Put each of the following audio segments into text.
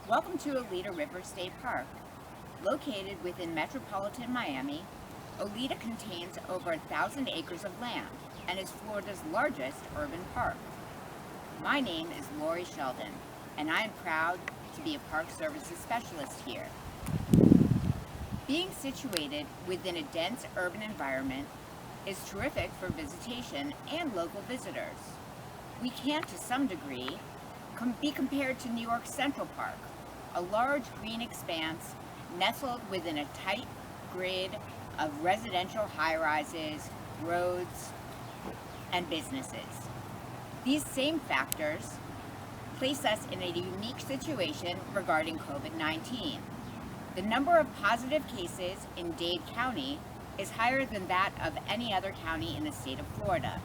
Welcome to Oleta River State Park. Located within metropolitan Miami, Oleta contains over 1,000 acres of land and is Florida's largest urban park. My name is Lori Sheldon, and I am proud to be a Park Services Specialist here. Being situated within a dense urban environment is terrific for visitation and local visitors. We can, to some degree, be compared to New York Central Park, a large green expanse nestled within a tight grid of residential high-rises, roads, and businesses. These same factors place us in a unique situation regarding COVID-19. The number of positive cases in Dade County is higher than that of any other county in the state of Florida.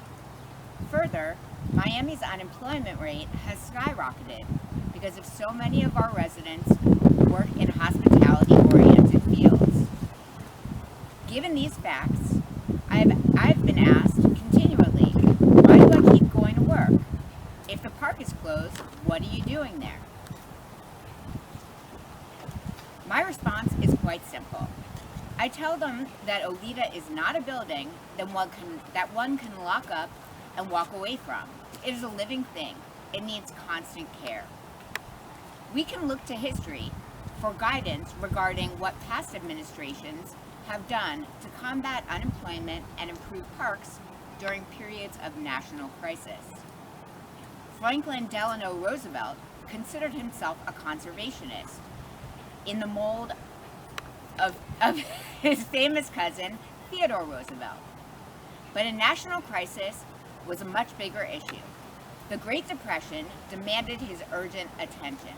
Further, Miami's unemployment rate has skyrocketed because of so many of our residents work in hospitality-oriented fields. Given these facts, I've been asked continually, why do I keep going to work? If the park is closed, what are you doing there? My response is quite simple. I tell them that Oleta is not a building that one can lock up and walk away from. It is a living thing. It needs constant care. We can look to history for guidance regarding what past administrations have done to combat unemployment and improve parks during periods of national crisis. Franklin Delano Roosevelt considered himself a conservationist in the mold of his famous cousin, Theodore Roosevelt. But a national crisis was a much bigger issue. The Great Depression demanded his urgent attention.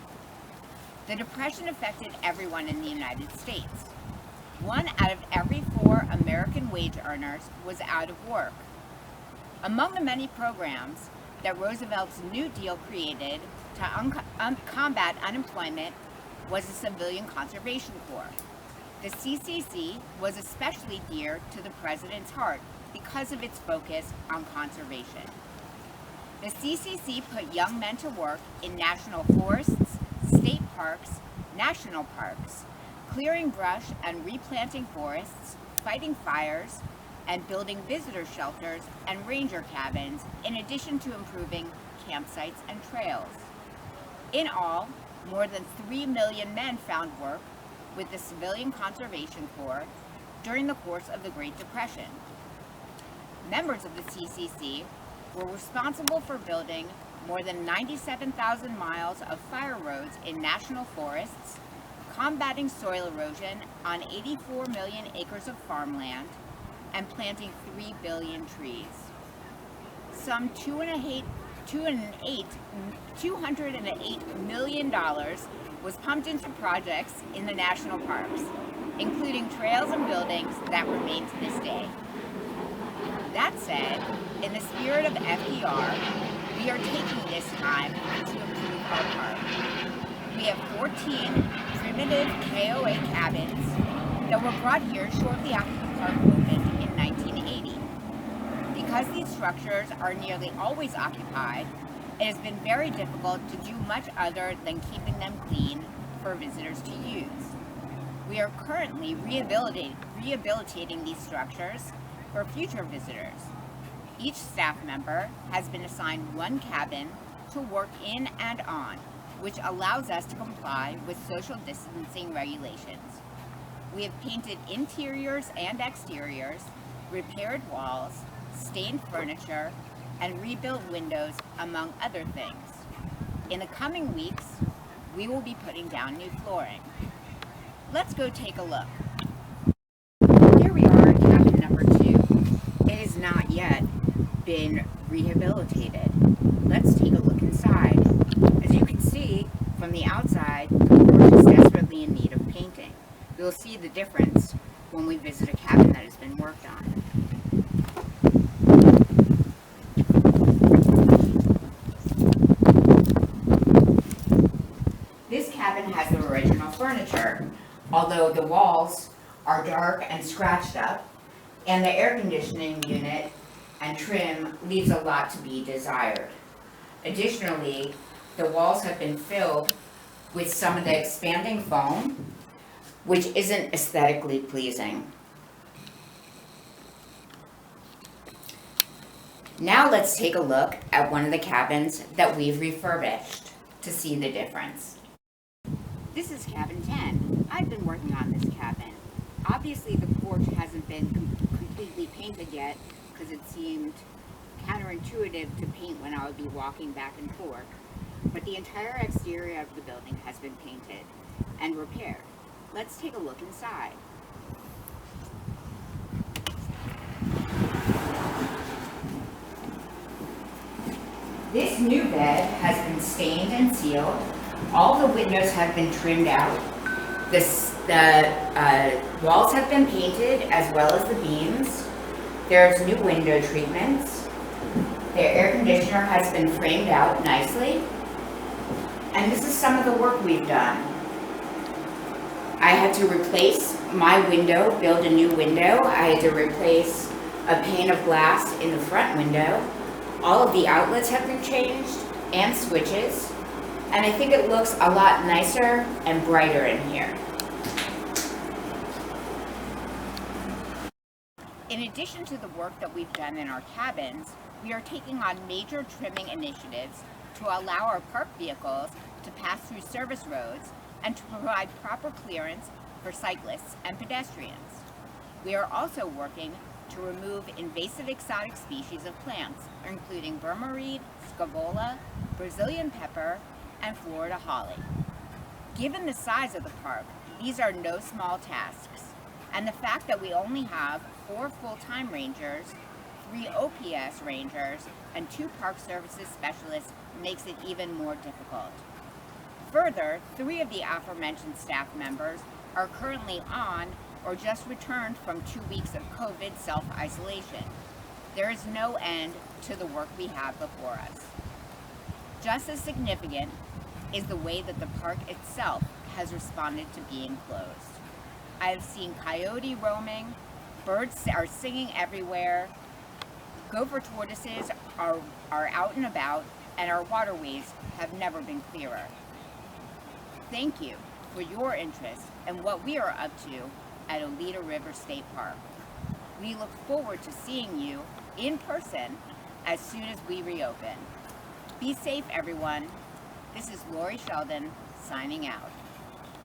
The Depression affected everyone in the United States. 1 out of every 4 American wage earners was out of work. Among the many programs that Roosevelt's New Deal created to combat unemployment was the Civilian Conservation Corps. The CCC was especially dear to the president's heart because of its focus on conservation. The CCC put young men to work in national forests, state parks, national parks, clearing brush and replanting forests, fighting fires, and building visitor shelters and ranger cabins, in addition to improving campsites and trails. In all, more than 3 million men found work with the Civilian Conservation Corps during the course of the Great Depression. Members of the CCC were responsible for building more than 97,000 miles of fire roads in national forests, combating soil erosion on 84 million acres of farmland, and planting 3 billion trees. Some $208 million was pumped into projects in the national parks, including trails and buildings that remain to this day. That said, in the spirit of FDR, we are taking this time to improve our park. We have 14 primitive KOA cabins that were brought here shortly after the park opened in 1980. Because these structures are nearly always occupied, it has been very difficult to do much other than keeping them clean for visitors to use. We are currently rehabilitating these structures for future visitors. Each staff member has been assigned one cabin to work in and on, which allows us to comply with social distancing regulations. We have painted interiors and exteriors, repaired walls, stained furniture, and rebuilt windows, among other things. In the coming weeks, we will be putting down new flooring. Let's go take a look. Here we are in cabin number 2. It has not yet been rehabilitated. Let's take a look inside. As you can see, from the outside, the porch is desperately in need of painting. You'll see the difference when we visit a cabin that has been worked on. This cabin has the original furniture, although the walls are dark and scratched up, and the air conditioning unit and trim leaves a lot to be desired. Additionally, the walls have been filled with some of the expanding foam, which isn't aesthetically pleasing. Now let's take a look at one of the cabins that we've refurbished to see the difference. This is cabin 10. I've been working on this cabin. Obviously the porch hasn't been completely painted yet because it seemed counterintuitive to paint when I would be walking back and forth. But the entire exterior of the building has been painted and repaired. Let's take a look inside. This new bed has been stained and sealed. All the windows have been trimmed out. The walls have been painted as well as the beams. There's new window treatments. The air conditioner has been framed out nicely. And this is some of the work we've done. I had to replace my window, build a new window. I had to replace a pane of glass in the front window. All of the outlets have been changed and switches, and I think it looks a lot nicer and brighter in here. In addition to the work that we've done in our cabins, we are taking on major trimming initiatives to allow our park vehicles to pass through service roads and to provide proper clearance for cyclists and pedestrians. We are also working to remove invasive exotic species of plants, including Burma reed, scavola, Brazilian pepper, and Florida holly. Given the size of the park, these are no small tasks, and the fact that we only have 4 full-time rangers, 3 OPS rangers, and 2 park services specialists makes it even more difficult. Further, 3 of the aforementioned staff members are currently on or just returned from 2 weeks of COVID self-isolation. There is no end to the work we have before us. Just as significant is the way that the park itself has responded to being closed. I have seen coyote roaming, birds are singing everywhere, gopher tortoises are out and about, and our waterways have never been clearer. Thank you for your interest in what we are up to at Oleta River State Park. We look forward to seeing you in person as soon as we reopen. Be safe, everyone. This is Lori Sheldon signing out.